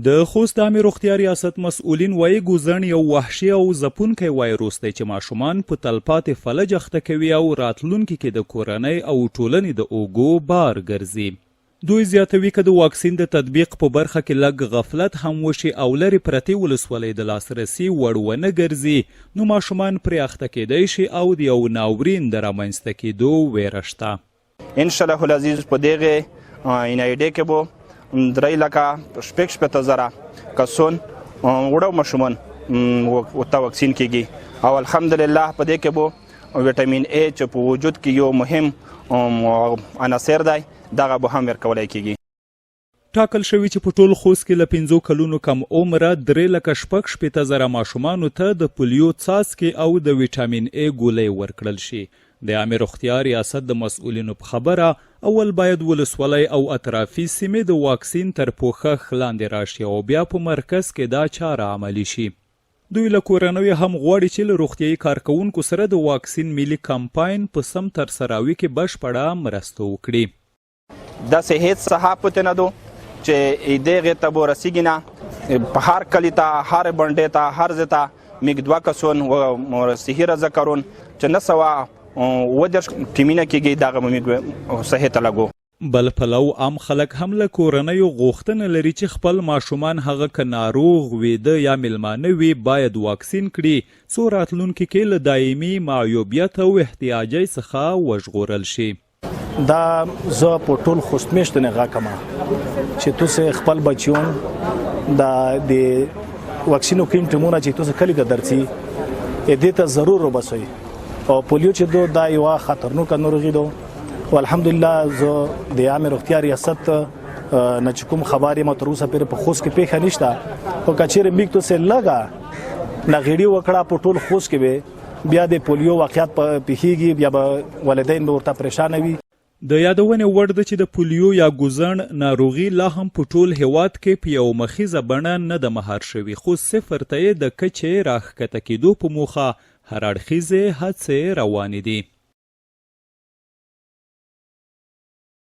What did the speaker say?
د خوست عامې روغتیا ریاست مسؤلین وایي ګوزڼ یو وحشي او ځپونکی وایروس دی چې ماشومان په تلپاتې فلج اخته کوي او راتلونکي کې د کورنۍ او ټولنې د اوږو بار ګرځي. دوی زیاتوي که د واکسین د تطبیق په برخه کې لږ غفلت هم وشي او لرې پرتې ولسوالۍ د لاسرسي وړ ونه ګرځي نو ماشومان پرې اخته کیدی شي او د یو ناورین د رامنځته کېدو ویره شته. انشاءالله العزیز په دغې NID کې به 3,60,000 کسان وړو ماشومان ورته واکسین کیږي او الحمدلله په دې کې به ویټامین A چې په وجود کې یو مهم عناصر دی دغه به هم ورکولی کیږي. ټاکل شوي چې په ټول خوست کې له 5 کلونو کم عمره 3,60,000 ماشومانو ته د پولیو څاڅکي او د ویټامین A ګولۍ ورکړل شي. د عامې روغتیا ریاست د مسؤلینو په خبره اول باید ولسوالۍ او اطرافي سیمې د واکسین تر پوښښ لاندې راشي او بیا په مرکز کې دا چاره عملي شي. دوی له کورنیو هم غواړي چې له روغتیایي کارکوونکو سره د واکسین ملي کمپاین په سم ترسراوي کې بشپړه مرسته وکړي. داسې هیڅ څه پته نه دو چې دغې ته به رسیږي نه په هر کلي ته هر بنډې ته هر ځای ته میږ 2 کسان صحي رضاکارون چې نه سوه 10 ټیمونه کېږي دغه به موږ صحي ته لګو. بل پلو عام خلک هم له کورنیو غوښتنه لري چې خپل ماشومان هغه که ناروغ ویده یا میلمانه وي باید واکسین کړي څو راتلونکي کې له دایمي معیوبیت او احتیاجۍ څخه وژغورل شي. دا زه په ټول خوست میشت نه غاکما چې تاسو خپل بچیون د واکسینو کیم ټیمونه چې تاسو کلی ته درځي دې ته ضرور وبسئ او پولیو چې دا یو خطرناک ناروغي ده او الحمدلله زه د عامې روغتیا ریاست نه چې کوم خبرې ما تر اوسه پورې په خوست کې پیښه نشته او که چیرې موږ تاسې لږه ناغېړي وکړه په ټول خوست کې به بیا د پولیو واقعیت پیښیږي بیا به والدین به ورته پریشانه وي. د یادونې وړ ده چې د پولیو یا ګوزڼ ناروغي لا هم په ټول هیواد کې په یو مخیزه بڼه نه ده مهار شوې خو 0 ته یې د کچې راښکته کېدو په موخه هر اړخیزې هڅې روانې دي.